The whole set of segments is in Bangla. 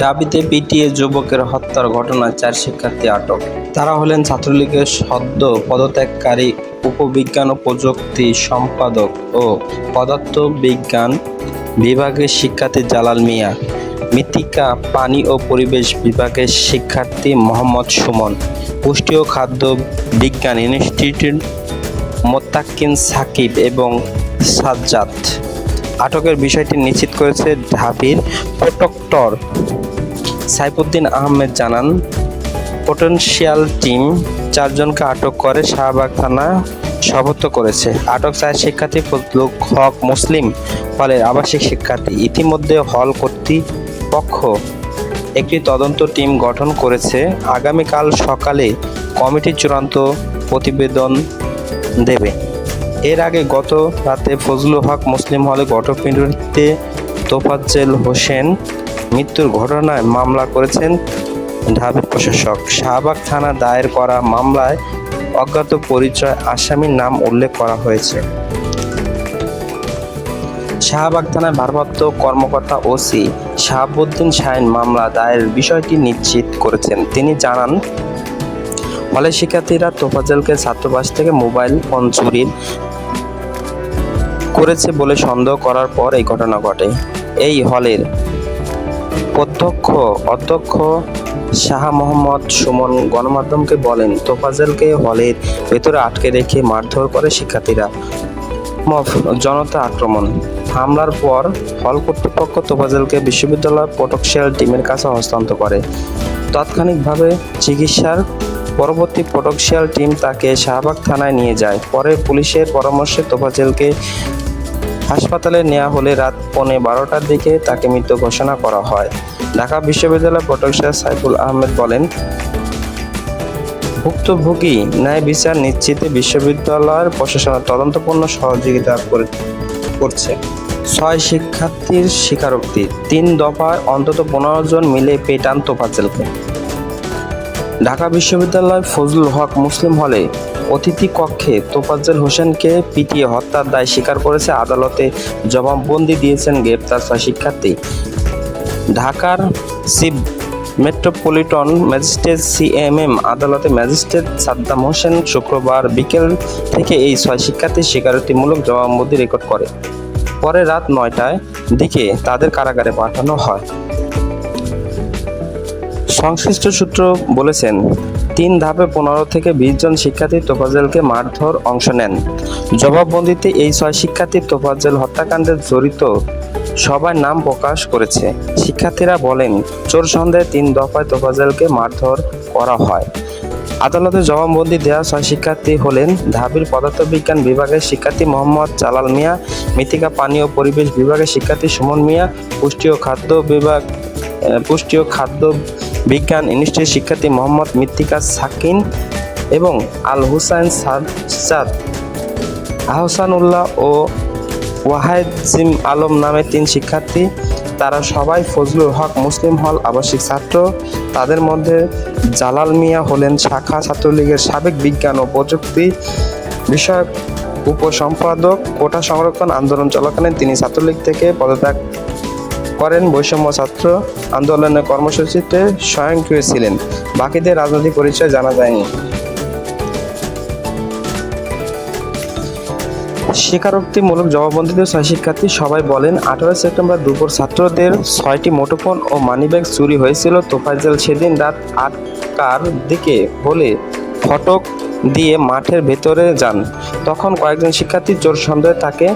ঢাবিতে পিটিয়ে যুবকের হত্যার ঘটনায় 4 শিক্ষার্থী আটক। তারা হলেন ছাত্রলীগের সদ্য পদত্যাগকারী উপবিজ্ঞান ও প্রযুক্তি সম্পাদক ও পদার্থবিজ্ঞান বিভাগের শিক্ষার্থী জালাল মিয়া, মৃত্তিকা পানি ও পরিবেশ বিভাগের শিক্ষার্থী মোহাম্মদ সুমন, পুষ্টি ও খাদ্য বিজ্ঞান ইনস্টিটিউট মোত্তাকিন সাকিব এবং সাজ্জাদ। আটকের বিষয়টি নিশ্চিত করেছে ঢাবির প্রক্টর সাইফুদ্দিন আহমেদ জানান, পটেনশিয়াল টিম 4 জনকে আটক করে শাহবাগ থানা সোপর্দ করেছে। আটক 4 শিক্ষার্থী ফজলুল হক মুসলিম হলের আবাসিক শিক্ষার্থী। ইতিমধ্যে হল কর্তৃপক্ষ একটি তদন্ত টিম গঠন করেছে। আগামীকাল সকালে কমিটি চূড়ান্ত প্রতিবেদন দেবে। এর আগে গত রাতে ফজলুল হক মুসলিম হলে গণপিটুনিতে তোফাজ্জল হোসেন মৃত্যুর ঘটনায় মামলা করেছেন ঢাবির প্রশাসক। শাহবাগ থানা দায়ের করা মামলায় অজ্ঞাত পরিচয় আসামির নাম উল্লেখ করা হয়েছে। শাহবাগ থানার ভারপ্রাপ্ত কর্মকর্তা ওসি শাহাবুদ্দিন শাহিন মামলা দায়েরের বিষয়টি নিশ্চিত করেছেন। তিনি জানান, হলের শিক্ষার্থীরা তোফাজ্জলকে ছাত্রাবাস থেকে মোবাইল ফোন চুরি করেছে বলে সন্দেহ করার পর এই ঘটনা ঘটে। এই হলের অধ্যক্ষ শাহ মোহাম্মদ সুমন গণমাধ্যমকে বলেন, তোফাজ্জলকে হলের ভেতরে আটকে রেখে মারধর করে শিক্ষার্থীরা। জনতা আক্রমণ হামলার পর হল কর্তৃপক্ষ তোফাজ্জলকে বিশ্ববিদ্যালয় প্রোটেকশন টিমের কাছে হস্তান্তর করে। তাৎক্ষণিকভাবে চিকিৎসার পরবর্তী প্রোটেকশন টিম তাকে শাহবাগ থানায় নিয়ে যায়। পরে পুলিশের পরামর্শে তোফাজ্জলকে হাসপাতালে নেওয়া হলে রাত 12:15টার দিকে তাকে মৃত ঘোষণা করা হয়। ঢাকা বিশ্ববিদ্যালয় প্রোটেকশন সাইফুল আহমেদ বলেন, ভুক্তভোগী ন্যায় বিচার নিশ্চিতে বিশ্ববিদ্যালয়ের প্রশাসনের তদন্তপূর্ণ সহযোগিতা করছে। 6 শিক্ষার্থীর স্বীকারোক্তি, 3 দফায় অন্তত 15 জন মিলে পেটান তোফাজ্জলকে। ঢাকা বিশ্ববিদ্যালয় ফজলুল হক মুসলিম হলে অতিথি কক্ষে তোফাজ্জল হোসেনকে পিটিয়ে হত্যার দায় স্বীকার করেছে। আদালতে জবানবন্দি দিয়েছেন গ্রেপ্তার 6 শিক্ষার্থী। ঢাকার চিফ মেট্রোপলিটন ম্যাজিস্ট্রেট সিএমএম আদালতে ম্যাজিস্ট্রেট সাদ্দাম হোসেন শুক্রবার বিকেল থেকে এই 6 শিক্ষার্থীর স্বীকারোক্তিমূলক জবানবন্দি রেকর্ড করে। পরে রাত 9টার দিকে তাদের কারাগারে পাঠানো হয়। সংশ্লিষ্ট সূত্র বলেছেন, 3 ধাপে 15 থেকে 20 জন শিক্ষার্থী তোফাজ্জলকে মারধর অংশ নেন। জবানবন্দিতে এই 6 শিক্ষার্থী তোফাজ্জল হত্যাকাণ্ডে জড়িত সবার নাম প্রকাশ করেছে। শিক্ষার্থীরা বলেন, চোর সন্দেহে 3 দফায় তোফাজ্জলকে মারধর করা হয়। আদালতে জবানবন্দি দেওয়া 6 শিক্ষার্থী হলেন ঢাবির পদার্থবিজ্ঞান বিভাগের শিক্ষার্থী মোহাম্মদ জালাল মিয়া, মৃত্তিকা পানি ও পরিবেশ বিভাগের শিক্ষার্থী সুমন মিয়া, পুষ্টি ও খাদ্য বিজ্ঞান ইনস্টিটিউটের শিক্ষার্থী মোহাম্মদ মৃত্তিকা সাকিন এবং আল হুসাইন সাজ্জাদ, আহসানুল্লাহ ও ওয়াহিদ আলম নামে 3 শিক্ষার্থী। তারা সবাই ফজলুল হক মুসলিম হল আবাসিক ছাত্র। তাদের মধ্যে জালাল মিয়া হলেন শাখা ছাত্রলীগের সাবেক বিজ্ঞান ও প্রযুক্তি বিষয়ক উপসম্পাদক। কোটা সংরক্ষণ আন্দোলন চলাকালীন তিনি ছাত্রলীগ থেকে পদত্যাগ করেন। বৈষম্য ছাত্র আন্দোলনের কর্মসূচিতে সক্রিয় ছিলেন। বাকিদের রাজনৈতিক পরিচয় জানা যায়নি। স্বীকারোক্তিমূলক জবানবন্দিতে 6 শিক্ষার্থী সবাই বলেন, 18 সেপ্টেম্বর দুপুর ছাত্রদের 6টি মুঠোফোন ও মানিব্যাগ চুরি হয়েছিল। তোফাজ্জল সেদিন রাত 8টার দিকে হলে ফটক দিয়ে মাঠের ভেতরে যান। তখন কয়েকজন শিক্ষার্থী চোর সন্দেহে তাকে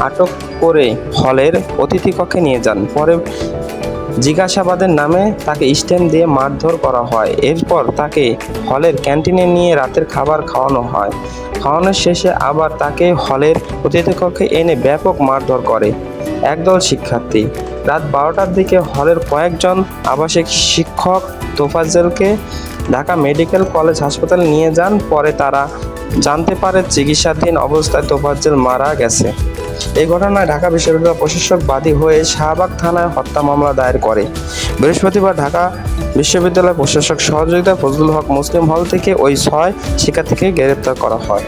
আটক করে হলের অতিথি কক্ষে নিয়ে যান। পরে জিজ্ঞাসাবাদের নামে তাকে স্ট্যাম্প দিয়ে মারধর করা হয়। এরপর তাকে হলের ক্যান্টিনে নিয়ে রাতের খাবার খাওয়ানো হয়। খাওয়ানোর শেষে আবার তাকে হলের অতিথি কক্ষে এনে ব্যাপক মারধর করে একদল শিক্ষার্থী। রাত 12টার দিকে হলের কয়েকজন আবাসিক শিক্ষক তোফাজ্জলকে ঢাকা মেডিকেল কলেজ হাসপাতালে নিয়ে যান। পরে তারা জানতে পারে চিকিৎসাধীন অবস্থায় তোফাজ্জল মারা গেছে। এই ঘটনায় ঢাকা বিশ্ববিদ্যালয় প্রশাসক বাদী হয়ে শাহবাগ থানায় হত্যা মামলা দায়ের করে। বৃহস্পতিবার ঢাকা বিশ্ববিদ্যালয় প্রশাসক সহযোগিতায় ফজলুল হক মুসলিম হল থেকে ওই 6 শিক্ষার্থীকে গ্রেপ্তার করা হয়।